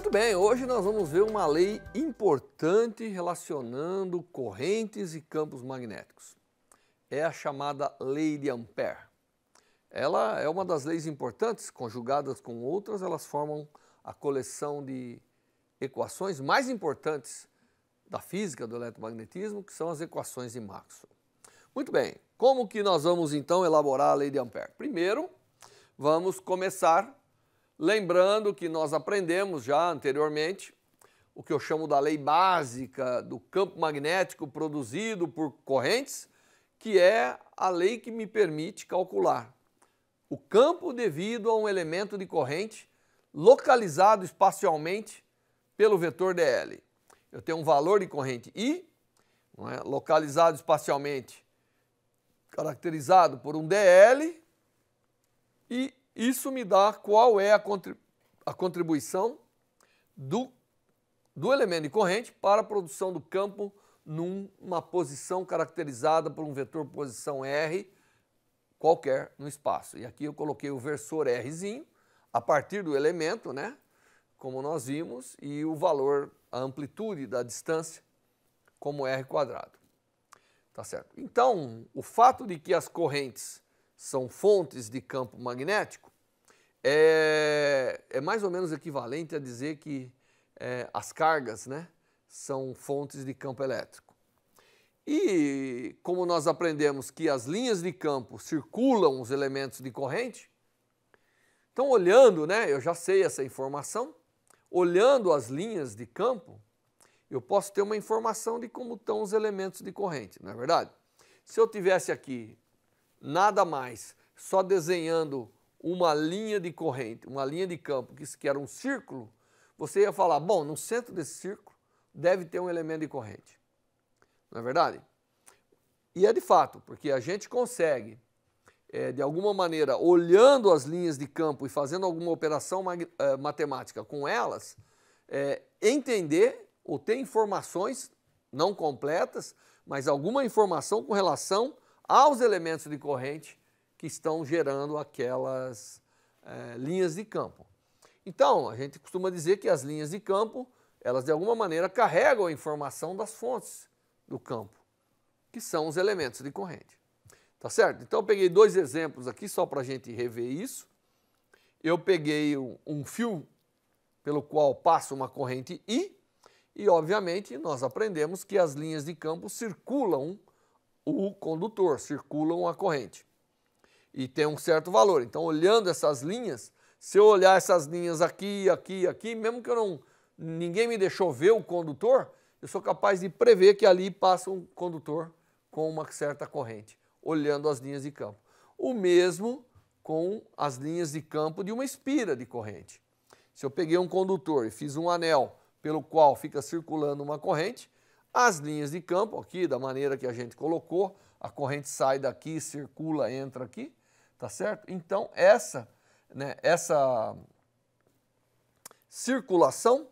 Muito bem, hoje nós vamos ver uma lei importante relacionando correntes e campos magnéticos. É a chamada Lei de Ampère. Ela é uma das leis importantes, conjugadas com outras, elas formam a coleção de equações mais importantes da física do eletromagnetismo, que são as equações de Maxwell. Muito bem, como que nós vamos então elaborar a Lei de Ampère? Primeiro, vamos começar lembrando que nós aprendemos já anteriormente o que eu chamo da lei básica do campo magnético produzido por correntes, que é a lei que me permite calcular o campo devido a um elemento de corrente localizado espacialmente pelo vetor dl. Eu tenho um valor de corrente I, não é? Localizado espacialmente, caracterizado por um dl, e isso me dá qual é a contribuição do elemento de corrente para a produção do campo numa posição caracterizada por um vetor posição R qualquer no espaço. E aqui eu coloquei o versor Rzinho a partir do elemento, né? Como nós vimos, e o valor, a amplitude da distância como R quadrado. Tá certo? Então, o fato de que as correntes são fontes de campo magnético é mais ou menos equivalente a dizer que as cargas, né, são fontes de campo elétrico. E como nós aprendemos que as linhas de campo circulam os elementos de corrente, então olhando, né, eu já sei essa informação, olhando as linhas de campo, eu posso ter uma informação de como estão os elementos de corrente, não é verdade? Se eu tivesse aqui nada mais, só desenhando uma linha de corrente, uma linha de campo, que era um círculo, você ia falar, bom, no centro desse círculo deve ter um elemento de corrente. Não é verdade? E é de fato, porque a gente consegue, de alguma maneira, olhando as linhas de campo e fazendo alguma operação matemática com elas, entender ou ter informações não completas, mas alguma informação com relação aos elementos de corrente que estão gerando aquelas linhas de campo. Então, a gente costuma dizer que as linhas de campo, elas de alguma maneira carregam a informação das fontes do campo, que são os elementos de corrente. Tá certo? Então, eu peguei dois exemplos aqui só para a gente rever isso. Eu peguei um fio pelo qual passa uma corrente I e, obviamente, nós aprendemos que as linhas de campo circulam o condutor, circulam a corrente. E tem um certo valor. Então, olhando essas linhas, se eu olhar essas linhas aqui, aqui, aqui, mesmo que ninguém me deixou ver o condutor, eu sou capaz de prever que ali passa um condutor com uma certa corrente, olhando as linhas de campo. O mesmo com as linhas de campo de uma espira de corrente. Se eu peguei um condutor e fiz um anel pelo qual fica circulando uma corrente, as linhas de campo, aqui da maneira que a gente colocou, a corrente sai daqui, circula, entra aqui, tá certo? Então, essa circulação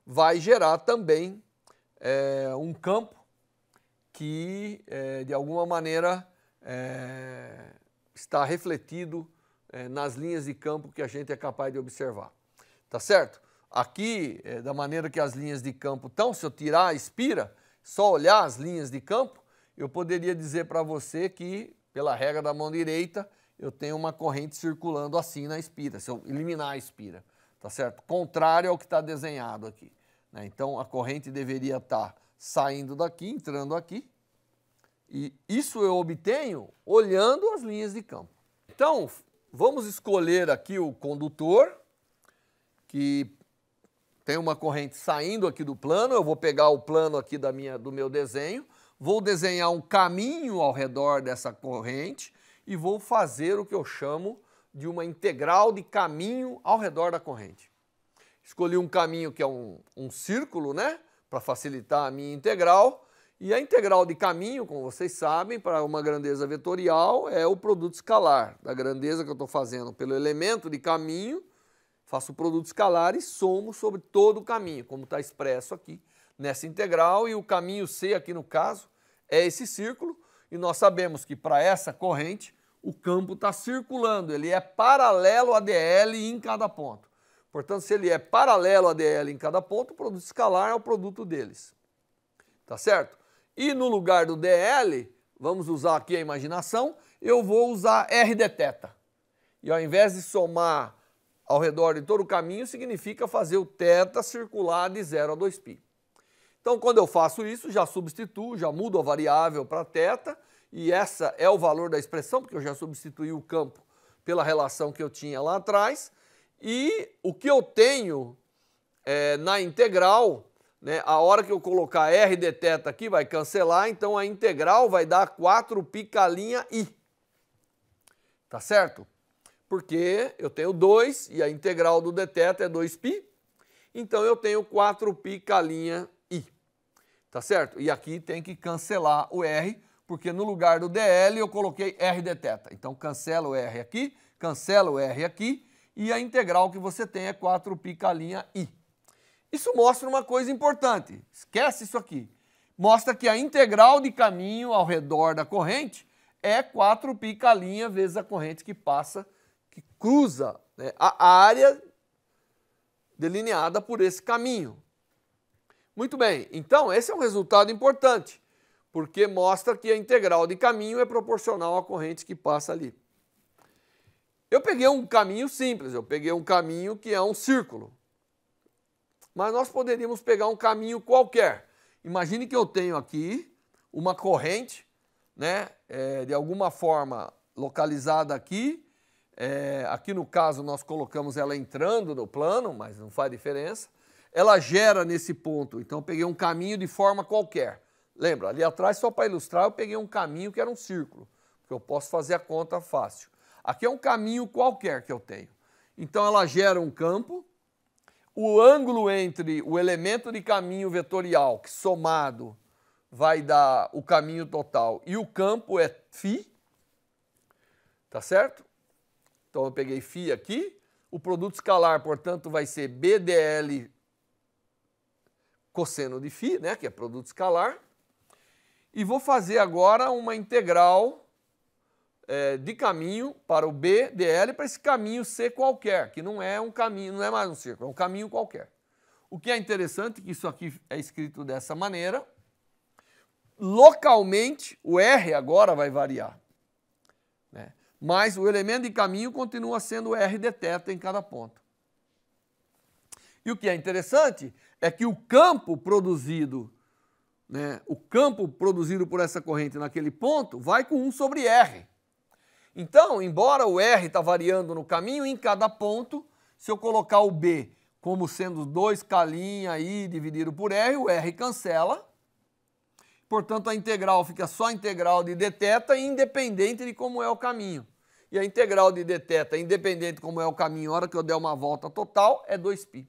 vai gerar também um campo que, de alguma maneira, está refletido nas linhas de campo que a gente é capaz de observar. Tá certo? Aqui, da maneira que as linhas de campo estão, se eu tirar a espira, só olhar as linhas de campo, eu poderia dizer para você que, pela regra da mão direita, eu tenho uma corrente circulando assim na espira, se eu eliminar a espira, tá certo? Contrário ao que está desenhado aqui, né? Então, a corrente deveria estar saindo daqui, entrando aqui, e isso eu obtenho olhando as linhas de campo. Então, vamos escolher aqui o condutor, que tem uma corrente saindo aqui do plano, eu vou pegar o plano aqui do meu desenho, vou desenhar um caminho ao redor dessa corrente e vou fazer o que eu chamo de uma integral de caminho ao redor da corrente. Escolhi um caminho que é um círculo, né, para facilitar a minha integral, e a integral de caminho, como vocês sabem, para uma grandeza vetorial é o produto escalar da grandeza que eu estou fazendo pelo elemento de caminho, faço o produto escalar e somo sobre todo o caminho, como está expresso aqui nessa integral, e o caminho C aqui no caso é esse círculo, e nós sabemos que para essa corrente o campo está circulando, ele é paralelo a dl em cada ponto. Portanto, se ele é paralelo a DL em cada ponto, o produto escalar é o produto deles. Tá certo? E no lugar do DL, vamos usar aqui a imaginação, eu vou usar R de θ. E ao invés de somar ao redor de todo o caminho, significa fazer o θ circular de 0 a 2π. Então, quando eu faço isso, já substituo, já mudo a variável para θ, e essa é o valor da expressão, porque eu já substituí o campo pela relação que eu tinha lá atrás. E o que eu tenho na integral, né, a hora que eu colocar R de θ aqui, vai cancelar, então a integral vai dar 4π', tá certo? Porque eu tenho 2 e a integral do dθ é 2π, então eu tenho 4π', tá certo? E aqui tem que cancelar o R, porque no lugar do DL eu coloquei R de θ. Então cancela o R aqui, cancela o R aqui, e a integral que você tem é 4π'. Isso mostra uma coisa importante, esquece isso aqui. Mostra que a integral de caminho ao redor da corrente é 4π' vezes a corrente que passa, que cruza, né, a área delineada por esse caminho. Muito bem, então esse é um resultado importante, porque mostra que a integral de caminho é proporcional à corrente que passa ali. Eu peguei um caminho simples, eu peguei um caminho que é um círculo. Mas nós poderíamos pegar um caminho qualquer. Imagine que eu tenho aqui uma corrente, né, de alguma forma localizada aqui. Aqui no caso nós colocamos ela entrando no plano, mas não faz diferença. Ela gera nesse ponto, então eu peguei um caminho de forma qualquer. Lembra, ali atrás, só para ilustrar, eu peguei um caminho que era um círculo, porque eu posso fazer a conta fácil. Aqui é um caminho qualquer que eu tenho. Então ela gera um campo, o ângulo entre o elemento de caminho vetorial, que somado vai dar o caminho total, e o campo é φ, tá certo? Então eu peguei φ aqui, o produto escalar, portanto, vai ser BDL cosseno de φ, né, que é produto escalar, e vou fazer agora uma integral de caminho para o BDL, para esse caminho C qualquer, que não é um caminho, não é mais um círculo, é um caminho qualquer. O que é interessante é que isso aqui é escrito dessa maneira. Localmente, o R agora vai variar, né? Mas o elemento de caminho continua sendo R de θ em cada ponto. E o que é interessante é que o campo produzido, né, o campo produzido por essa corrente naquele ponto vai com 1 sobre R. Então, embora o R está variando no caminho, em cada ponto, se eu colocar o B como sendo 2K' aí dividido por R, o R cancela. Portanto, a integral fica só a integral de dθ, independente de como é o caminho. E a integral de dθ, independente de como é o caminho, na hora que eu der uma volta total, é 2π.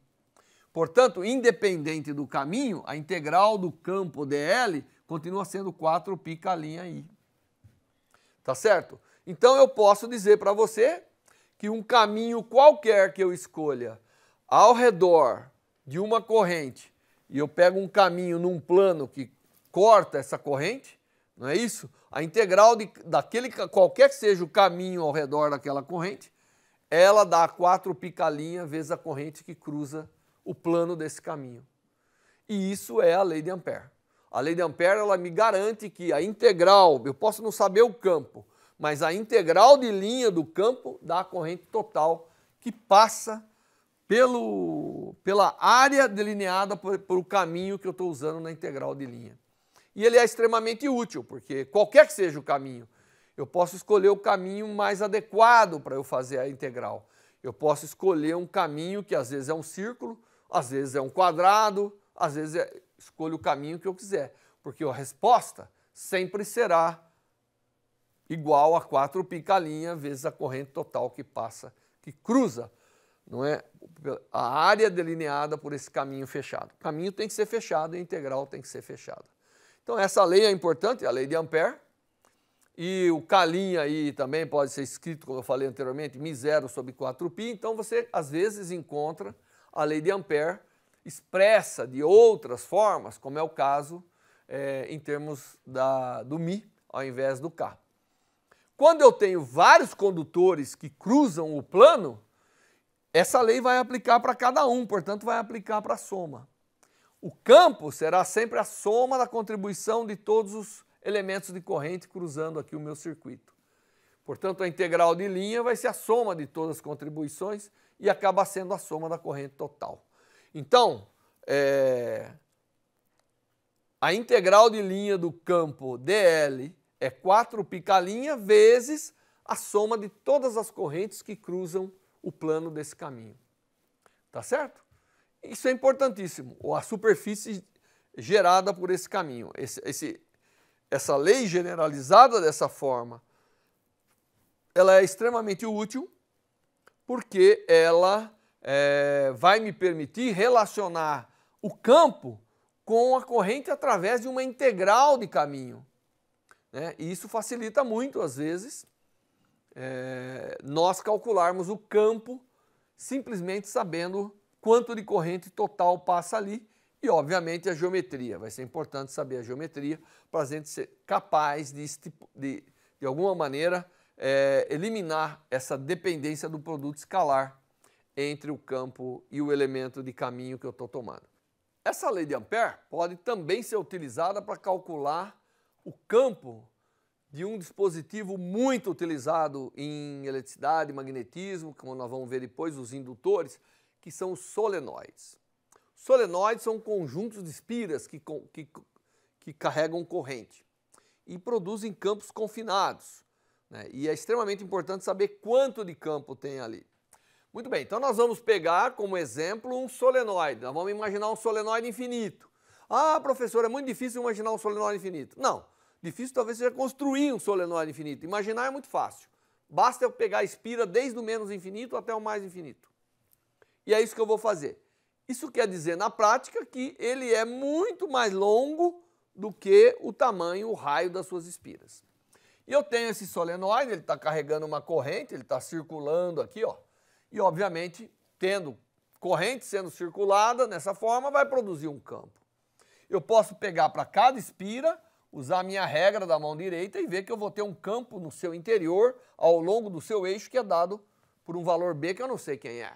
Portanto, independente do caminho, a integral do campo dl continua sendo 4π'. Tá certo? Então eu posso dizer para você que um caminho qualquer que eu escolha ao redor de uma corrente, e eu pego um caminho num plano que corta essa corrente, não é isso? A integral daquele, qualquer que seja o caminho ao redor daquela corrente, ela dá 4π' vezes a corrente que cruza o plano desse caminho. E isso é a lei de Ampère. A lei de Ampère, ela me garante que a integral, eu posso não saber o campo, mas a integral de linha do campo dá a corrente total que passa pela área delineada por o caminho que eu estou usando na integral de linha. E ele é extremamente útil, porque qualquer que seja o caminho, eu posso escolher o caminho mais adequado para eu fazer a integral. Eu posso escolher um caminho que às vezes é um círculo, às vezes é um quadrado, às vezes escolho o caminho que eu quiser, porque a resposta sempre será igual a 4π' vezes a corrente total que passa, que cruza, não é, a área delineada por esse caminho fechado. O caminho tem que ser fechado e a integral tem que ser fechada. Então essa lei é importante, a lei de Ampère, e o K' aí também pode ser escrito, como eu falei anteriormente, μ0 sobre 4π, então você às vezes encontra a lei de Ampère expressa de outras formas, como é o caso em termos do μ ao invés do K. Quando eu tenho vários condutores que cruzam o plano, essa lei vai aplicar para cada um, portanto vai aplicar para a soma. O campo será sempre a soma da contribuição de todos os elementos de corrente cruzando aqui o meu circuito. Portanto, a integral de linha vai ser a soma de todas as contribuições e acaba sendo a soma da corrente total. Então, a integral de linha do campo dl é 4π' vezes a soma de todas as correntes que cruzam o plano desse caminho. Tá certo? Isso é importantíssimo, a superfície gerada por esse caminho. Essa lei generalizada dessa forma, ela é extremamente útil porque ela vai me permitir relacionar o campo com a corrente através de uma integral de caminho, né? E isso facilita muito, às vezes, nós calcularmos o campo simplesmente sabendo quanto de corrente total passa ali e, obviamente, a geometria. Vai ser importante saber a geometria para a gente ser capaz de alguma maneira, eliminar essa dependência do produto escalar entre o campo e o elemento de caminho que eu estou tomando. Essa lei de Ampère pode também ser utilizada para calcular o campo de um dispositivo muito utilizado em eletricidade e magnetismo, como nós vamos ver depois, os indutores, que são os solenoides. Solenoides são conjuntos de espiras que carregam corrente e produzem campos confinados, né? E é extremamente importante saber quanto de campo tem ali. Muito bem, então nós vamos pegar como exemplo um solenoide. Nós vamos imaginar um solenoide infinito. Ah, professor, é muito difícil imaginar um solenoide infinito. Não, difícil talvez seja construir um solenoide infinito. Imaginar é muito fácil. Basta eu pegar a espira desde o menos infinito até o mais infinito. E é isso que eu vou fazer. Isso quer dizer, na prática, que ele é muito mais longo do que o tamanho, o raio das suas espiras. E eu tenho esse solenoide, ele está carregando uma corrente, ele está circulando aqui, ó. E, obviamente, tendo corrente sendo circulada nessa forma, vai produzir um campo. Eu posso pegar para cada espira, usar a minha regra da mão direita e ver que eu vou ter um campo no seu interior, ao longo do seu eixo, que é dado por um valor B que eu não sei quem é.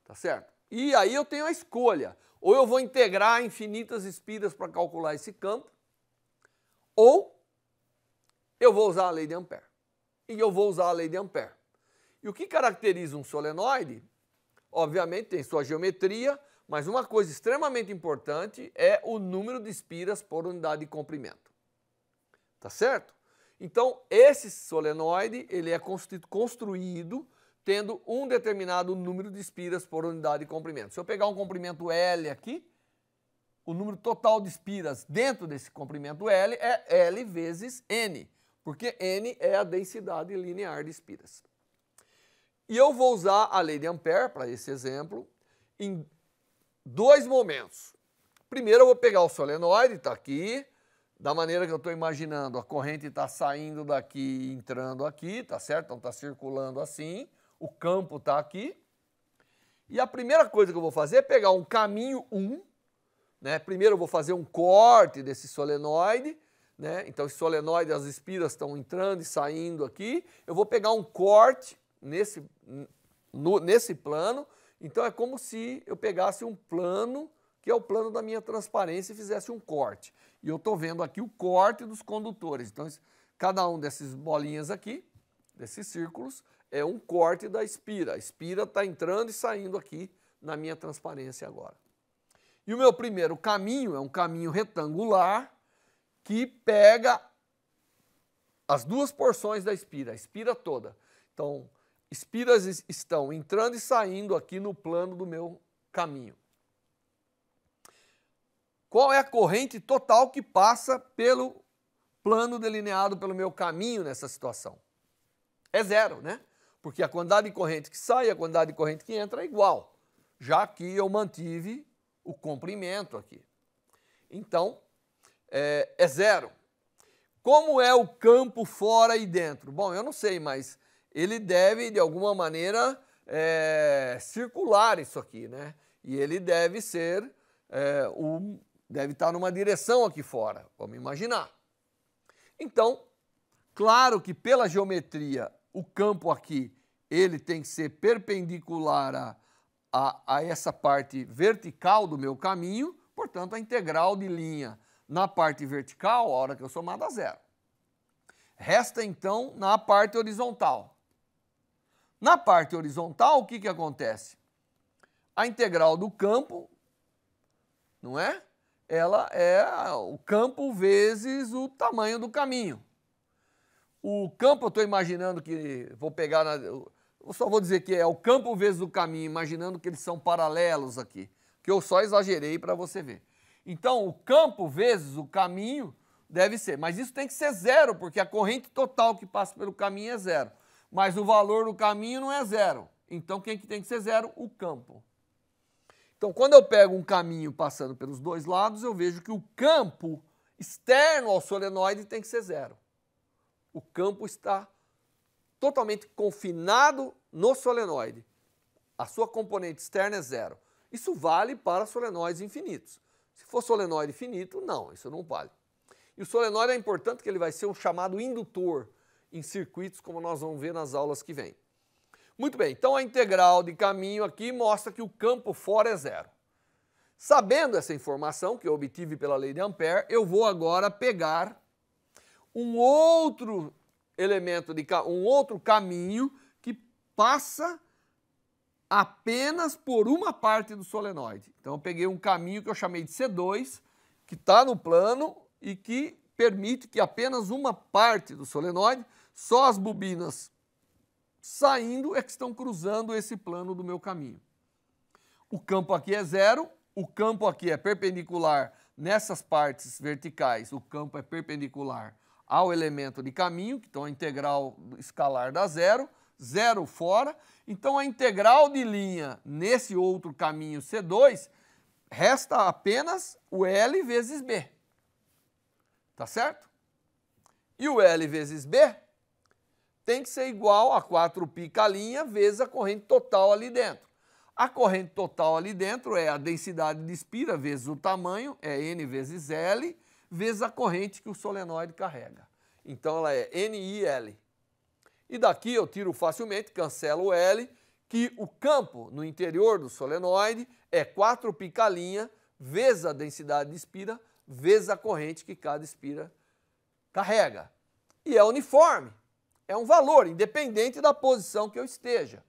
Tá certo? E aí eu tenho a escolha. Ou eu vou integrar infinitas espiras para calcular esse campo, ou eu vou usar a lei de Ampère. E eu vou usar a lei de Ampère. E o que caracteriza um solenoide? Obviamente tem sua geometria, mas uma coisa extremamente importante é o número de espiras por unidade de comprimento. Tá certo? Então, esse solenoide ele é construído tendo um determinado número de espiras por unidade de comprimento. Se eu pegar um comprimento L aqui, o número total de espiras dentro desse comprimento L é L vezes N, porque N é a densidade linear de espiras. E eu vou usar a lei de Ampère para esse exemplo em dois momentos. Primeiro eu vou pegar o solenoide, está aqui, da maneira que eu estou imaginando, a corrente está saindo daqui e entrando aqui, tá certo? Então está circulando assim, o campo está aqui. E a primeira coisa que eu vou fazer é pegar um caminho 1, né? Primeiro eu vou fazer um corte desse solenoide, né? Então esse solenoide, as espiras estão entrando e saindo aqui. Eu vou pegar um corte nesse plano, então é como se eu pegasse um plano, que é o plano da minha transparência, e fizesse um corte. E eu estou vendo aqui o corte dos condutores. Então, cada um dessas bolinhas aqui, desses círculos, é um corte da espira. A espira está entrando e saindo aqui na minha transparência agora. E o meu primeiro caminho é um caminho retangular que pega as duas porções da espira, a espira toda. Então, espiras estão entrando e saindo aqui no plano do meu caminho. Qual é a corrente total que passa pelo plano delineado pelo meu caminho nessa situação? É zero, né? Porque a quantidade de corrente que sai e a quantidade de corrente que entra é igual, já que eu mantive o comprimento aqui. Então, é zero. Como é o campo fora e dentro? Bom, eu não sei, mas ele deve, de alguma maneira, circular isso aqui, né? E ele deve ser, deve estar numa direção aqui fora, vamos imaginar. Então, claro que pela geometria, o campo aqui, ele tem que ser perpendicular a essa parte vertical do meu caminho, portanto, a integral de linha na parte vertical, a hora que eu somar, dá zero. Resta, então, na parte horizontal. Na parte horizontal, o que acontece? A integral do campo, não é? Ela é o campo vezes o tamanho do caminho. O campo, eu estou imaginando que, vou pegar, eu só vou dizer que é o campo vezes o caminho, imaginando que eles são paralelos aqui, que eu só exagerei para você ver. Então, o campo vezes o caminho deve ser, mas isso tem que ser zero, porque a corrente total que passa pelo caminho é zero. Mas o valor do caminho não é zero. Então, quem que tem que ser zero? O campo. Então, quando eu pego um caminho passando pelos dois lados, eu vejo que o campo externo ao solenoide tem que ser zero. O campo está totalmente confinado no solenoide. A sua componente externa é zero. Isso vale para solenoides infinitos. Se for solenoide finito, não, isso não vale. E o solenoide é importante que ele vai ser um chamado indutor em circuitos, como nós vamos ver nas aulas que vêm. Muito bem, então a integral de caminho aqui mostra que o campo fora é zero. Sabendo essa informação que eu obtive pela lei de Ampère, eu vou agora pegar um outro elemento, um outro caminho que passa apenas por uma parte do solenoide. Então eu peguei um caminho que eu chamei de C2, que está no plano e que permite que apenas uma parte do solenoide, só as bobinas saindo é que estão cruzando esse plano do meu caminho. O campo aqui é zero, o campo aqui é perpendicular nessas partes verticais, o campo é perpendicular ao elemento de caminho, então a integral escalar dá zero, zero fora, então a integral de linha nesse outro caminho C2 resta apenas o L vezes B. Tá certo? E o L vezes B tem que ser igual a 4π' vezes a corrente total ali dentro. A corrente total ali dentro é a densidade de espira vezes o tamanho, é N vezes L, vezes a corrente que o solenoide carrega. Então ela é NIL. E daqui eu tiro facilmente, cancelo o L, que o campo no interior do solenoide é 4π' vezes a densidade de espira, vezes a corrente que cada espira carrega. E é uniforme, é um valor, independente da posição que eu esteja.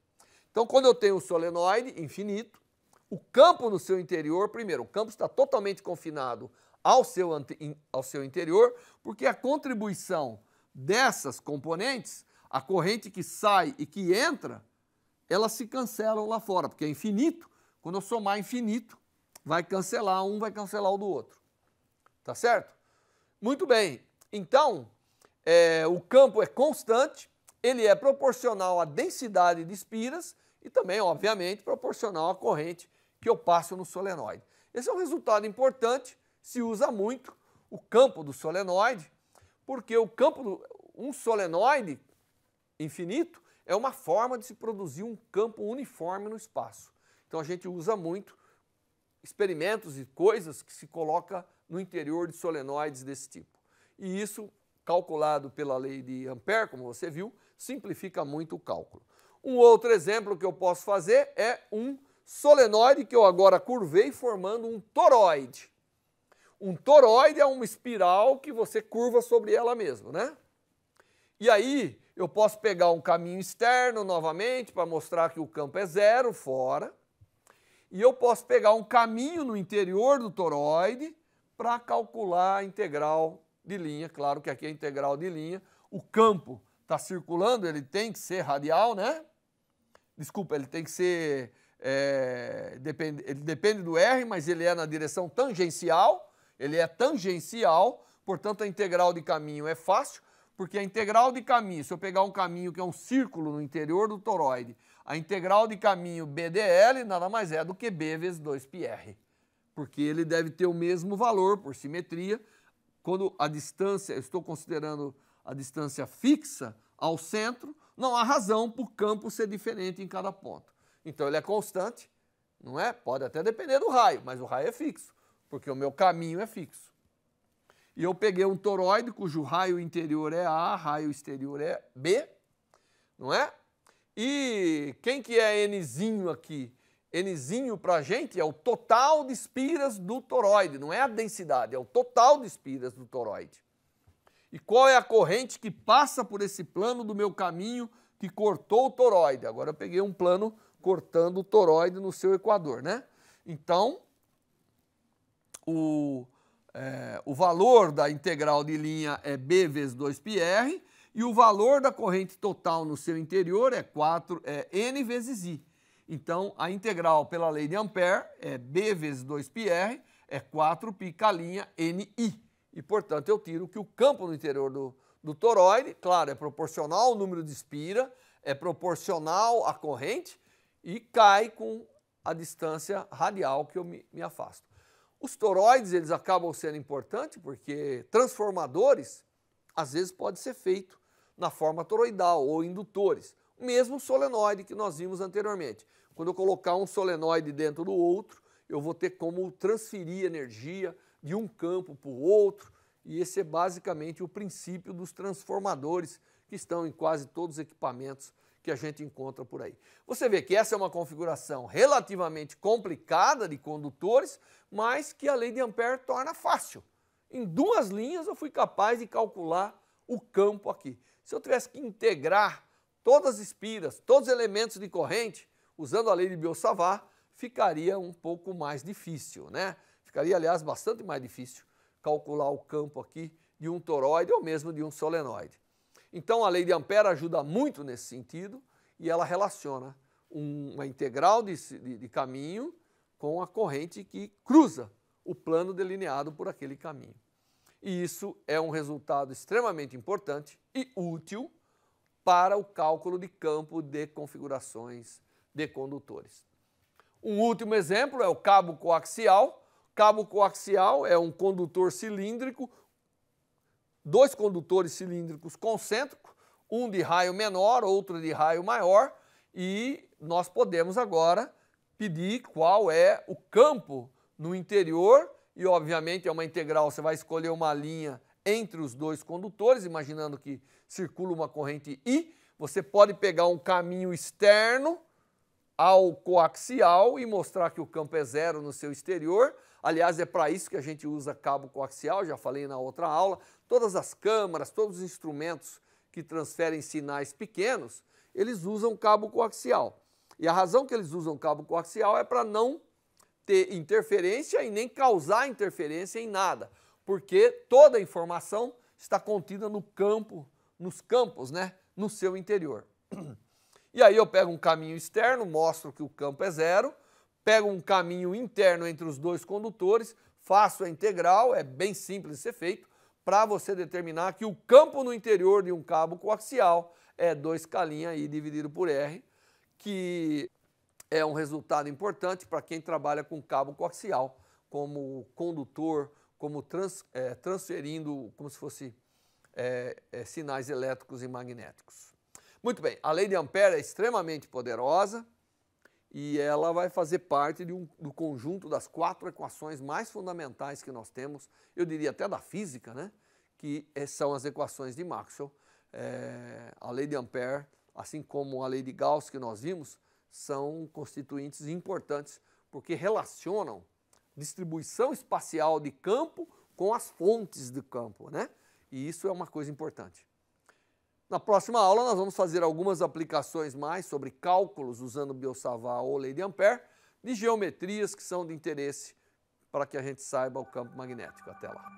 Então, quando eu tenho um solenoide infinito, o campo no seu interior, primeiro, o campo está totalmente confinado ao seu interior, porque a contribuição dessas componentes, a corrente que sai e que entra, elas se cancelam lá fora, porque é infinito. Quando eu somar infinito, vai cancelar um, vai cancelar o do outro. Tá certo? Muito bem. Então, o campo é constante, ele é proporcional à densidade de espiras e também, obviamente, proporcional à corrente que eu passo no solenoide. Esse é um resultado importante, se usa muito o campo do solenoide, porque um solenoide infinito é uma forma de se produzir um campo uniforme no espaço. Então a gente usa muito experimentos e coisas que se coloca no interior de solenoides desse tipo. E isso, calculado pela lei de Ampère, como você viu, simplifica muito o cálculo. Um outro exemplo que eu posso fazer é um solenoide que eu agora curvei formando um toroide. Um toroide é uma espiral que você curva sobre ela mesma, né? E aí eu posso pegar um caminho externo novamente para mostrar que o campo é zero fora. E eu posso pegar um caminho no interior do toroide para calcular a integral de linha. Claro que aqui é a integral de linha. O campo está circulando, ele tem que ser radial, né? Desculpa, ele tem que ser... ele depende do R, mas ele é na direção tangencial. Ele é tangencial, portanto a integral de caminho é fácil, porque a integral de caminho, se eu pegar um caminho que é um círculo no interior do toroide, a integral de caminho BDL nada mais é do que B vezes 2πr, porque ele deve ter o mesmo valor por simetria, quando a distância, eu estou considerando a distância fixa ao centro, não há razão para o campo ser diferente em cada ponto. Então ele é constante, não é? Pode até depender do raio, mas o raio é fixo, porque o meu caminho é fixo. E eu peguei um toroide cujo raio interior é A, raio exterior é B, não é? E quem que é Nzinho aqui? Nzinho para a gente é o total de espiras do toroide, não é a densidade, é o total de espiras do toroide. E qual é a corrente que passa por esse plano do meu caminho que cortou o toroide? Agora eu peguei um plano cortando o toroide no seu equador, né? Então, o valor da integral de linha é B vezes 2πr e o valor da corrente total no seu interior é N vezes I. Então, a integral pela lei de Ampère é B vezes 2πr, é 4π' NI. E, portanto, eu tiro que o campo no interior do toroide, claro, é proporcional ao número de espira, é proporcional à corrente e cai com a distância radial que eu me afasto. Os toroides, eles acabam sendo importantes porque transformadores, às vezes, pode ser feito na forma toroidal ou indutores. Mesmo o solenoide que nós vimos anteriormente. Quando eu colocar um solenoide dentro do outro, eu vou ter como transferir energia de um campo para o outro, e esse é basicamente o princípio dos transformadores que estão em quase todos os equipamentos que a gente encontra por aí. Você vê que essa é uma configuração relativamente complicada de condutores, mas que a lei de Ampère torna fácil. Em 2 linhas eu fui capaz de calcular o campo aqui. Se eu tivesse que integrar todas as espiras, todos os elementos de corrente, usando a lei de Biot-Savart, ficaria um pouco mais difícil, né? Ficaria, aliás, bastante mais difícil calcular o campo aqui de um toroide ou mesmo de um solenoide. Então, a lei de Ampère ajuda muito nesse sentido e ela relaciona uma integral de caminho com a corrente que cruza o plano delineado por aquele caminho. E isso é um resultado extremamente importante e útil para o cálculo de campo de configurações de condutores. Um último exemplo é o cabo coaxial. Cabo coaxial é um condutor cilíndrico, 2 condutores cilíndricos concêntricos, um de raio menor, outro de raio maior, e nós podemos agora pedir qual é o campo no interior, e obviamente é uma integral, você vai escolher uma linha entre os 2 condutores, imaginando que circula uma corrente I, você pode pegar um caminho externo ao coaxial e mostrar que o campo é 0 no seu exterior. Aliás, é para isso que a gente usa cabo coaxial, já falei na outra aula. Todas as câmaras, todos os instrumentos que transferem sinais pequenos, eles usam cabo coaxial. E a razão que eles usam cabo coaxial é para não ter interferência e nem causar interferência em nada, porque toda a informação está contida no campo, nos campos, né, no seu interior. E aí eu pego um caminho externo, mostro que o campo é 0, pego um caminho interno entre os 2 condutores, faço a integral, é bem simples de ser feito, para você determinar que o campo no interior de um cabo coaxial é 2K' dividido por R, que é um resultado importante para quem trabalha com cabo coaxial, como condutor, como transferindo, como se fosse sinais elétricos e magnéticos. Muito bem, a lei de Ampère é extremamente poderosa e ela vai fazer parte do conjunto das 4 equações mais fundamentais que nós temos, eu diria até da física, né? Que são as equações de Maxwell. A lei de Ampère, assim como a lei de Gauss que nós vimos, são constituintes importantes porque relacionam distribuição espacial de campo com as fontes do campo, né? E isso é uma coisa importante. Na próxima aula nós vamos fazer algumas aplicações mais sobre cálculos usando Biot-Savart ou lei de Ampère, de geometrias que são de interesse para que a gente saiba o campo magnético. Até lá.